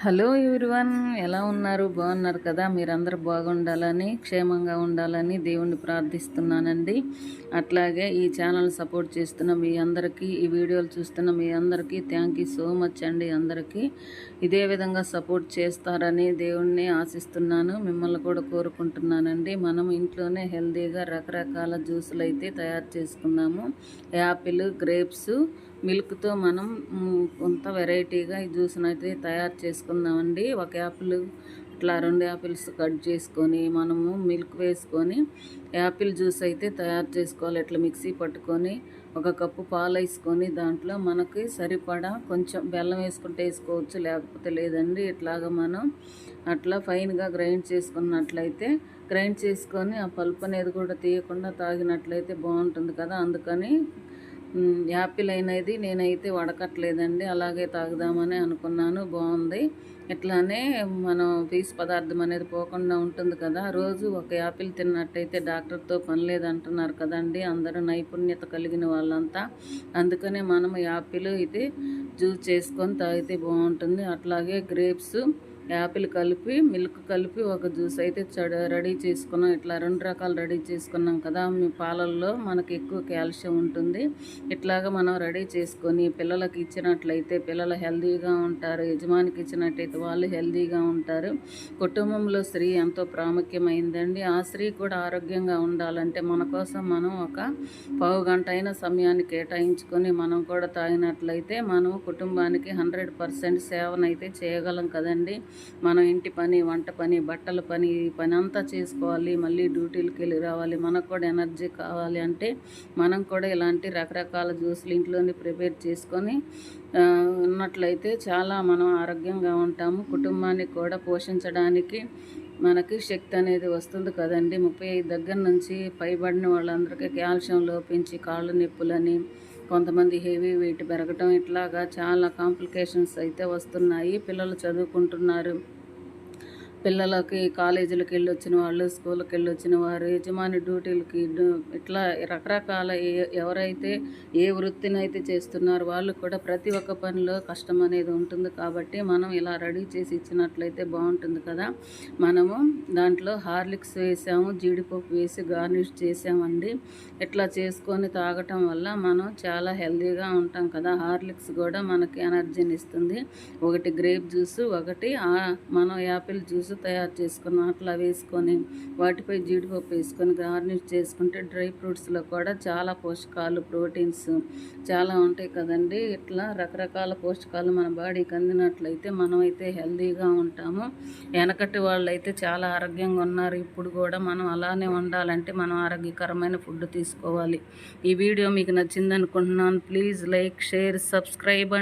Hello everyone, ఎలా ఉన్నారు? బాగున్నారు కదా? మీరందరూ బాగుండాలని, క్షేమంగా ఉండాలని దేవుణ్ణి ప్రార్థిస్తున్నానండి. అట్లాగే ఈ ఛానల్ సపోర్ట్ చేస్తున్న మీ అందరికీ, ఈ వీడియోలు చూస్తున్న మీ అందరికీ థ్యాంక్ యూ సో మచ్ అండి. అందరికీ ఇదే విధంగా సపోర్ట్ చేస్తారని దేవుణ్ణి ఆశిస్తున్నాను, మిమ్మల్ని కూడా కోరుకుంటున్నానండి. మనం ఇంట్లోనే హెల్తీగా రకరకాల జ్యూసులు అయితే తయారు చేసుకున్నాము. యాపిల్, గ్రేప్స్, మిల్క్తో మనం కొంత వెరైటీగా ఈ జ్యూస్ని అయితే తయారు చేసుకుందామండి. ఒక యాపిల్ ఇట్లా 2 యాపిల్స్ కట్ చేసుకొని మనము మిల్క్ వేసుకొని యాపిల్ జ్యూస్ అయితే తయారు చేసుకోవాలి. ఇట్లా మిక్సీ పట్టుకొని 1 కప్పు పాలు వేసుకొని దాంట్లో మనకి సరిపడా కొంచెం బెల్లం వేసుకుంటే వేసుకోవచ్చు, లేకపోతే లేదండి. ఇట్లాగా మనం అట్లా ఫైన్గా గ్రైండ్ చేసుకున్నట్లయితే గ్రైండ్ చేసుకొని ఆ పల్ప్ అనేది కూడా తీయకుండా తాగినట్లయితే బాగుంటుంది కదా. అందుకని యాపిల్ అనేది నేనైతే వడకట్లేదండి, అలాగే తాగుదామని అనుకున్నాను. బాగుంది. ఇట్లానే మనం పీసు పదార్థం అనేది పోకుండా ఉంటుంది కదా. రోజు ఒక యాపిల్ తిన్నట్టయితే డాక్టర్తో పని లేదంటున్నారు కదండి అందరూ, నైపుణ్యత కలిగిన వాళ్ళంతా. అందుకనే మనం యాపిల్ అయితే జ్యూస్ చేసుకొని తాగితే బాగుంటుంది. అట్లాగే గ్రేప్స్, యాపిల్ కలిపి మిల్క్ కలిపి ఒక జ్యూస్ అయితే రెడీ చేసుకున్నాం. ఇట్లా 2 రకాలు రెడీ చేసుకున్నాం కదా. మీ పాలల్లో మనకి ఎక్కువ కాల్షియం ఉంటుంది. ఇట్లాగా మనం రెడీ చేసుకొని పిల్లలకి ఇచ్చినట్లయితే పిల్లలు హెల్తీగా ఉంటారు, యజమానికి ఇచ్చినట్టయితే వాళ్ళు హెల్తీగా ఉంటారు. కుటుంబంలో స్త్రీ ఎంతో ప్రాముఖ్యమైందండి. ఆ స్త్రీ కూడా ఆరోగ్యంగా ఉండాలంటే మన కోసం మనం ఒక పావు గంట అయిన సమయాన్ని కేటాయించుకొని మనం కూడా తాగినట్లయితే మనం కుటుంబానికి 100% సేవనైతే చేయగలం కదండి. మనం ఇంటి పని, వంట పని, బట్టల పని, ఈ పని అంతా చేసుకోవాలి. మళ్ళీ డ్యూటీలకు వెళ్ళి రావాలి. మనకు కూడా ఎనర్జీ కావాలి అంటే మనం కూడా ఇలాంటి రకరకాల జ్యూసులు ఇంట్లోనే ప్రిపేర్ చేసుకొని ఉన్నట్లయితే చాలా మనం ఆరోగ్యంగా ఉంటాము. కుటుంబాన్ని కూడా పోషించడానికి మనకి శక్తి అనేది వస్తుంది కదండి. 35 దగ్గర నుంచి పైబడిన వాళ్ళందరికీ కాల్షియం లోపించి కాళ్ళు నొప్పులని, కొంతమంది హెవీ వెయిట్ పెరగటం, ఇట్లాగా చాలా కాంప్లికేషన్స్ అయితే వస్తున్నాయి. పిల్లలు చదువుకుంటున్నారు, పిల్లలకి కాలేజీలకు వెళ్ళొచ్చిన వాళ్ళు, స్కూల్కి వెళ్ళొచ్చిన వారు, యజమాని డ్యూటీలకి, ఇట్లా రకరకాల ఎవరైతే ఏ వృత్తిని అయితే చేస్తున్నారో వాళ్ళు కూడా ప్రతి ఒక్క పనిలో కష్టం అనేది ఉంటుంది. కాబట్టి మనం ఇలా రెడీ చేసి ఇచ్చినట్లయితే బాగుంటుంది కదా. మనము దాంట్లో హార్లిక్స్ వేసాము, జీడిపప్పు వేసి గార్నిష్ చేసామండి. ఇట్లా చేసుకొని తాగటం వల్ల మనం చాలా హెల్తీగా ఉంటాం కదా. హార్లిక్స్ కూడా మనకి ఎనర్జీని ఇస్తుంది. ఒకటి గ్రేప్ జ్యూస్, ఒకటి మనం యాపిల్ జ్యూస్ తయారు చేసుకున్నాం. అట్లా వేసుకొని వాటిపై జీడిపప్పు వేసుకొని గార్నిష్ చేసుకుంటే డ్రై ఫ్రూట్స్లో కూడా చాలా పోషకాలు, ప్రోటీన్స్ చాలా ఉంటాయి కదండి. ఇట్లా రకరకాల పోషకాలు మన బాడీకి అందినట్లయితే మనం అయితే హెల్తీగా ఉంటాము. వెనకటి వాళ్ళు అయితే చాలా ఆరోగ్యంగా ఉన్నారు. ఇప్పుడు కూడా మనం అలానే ఉండాలంటే మనం ఆరోగ్యకరమైన ఫుడ్ తీసుకోవాలి. ఈ వీడియో మీకు నచ్చింది అనుకుంటున్నాను. Please like, share, subscribe.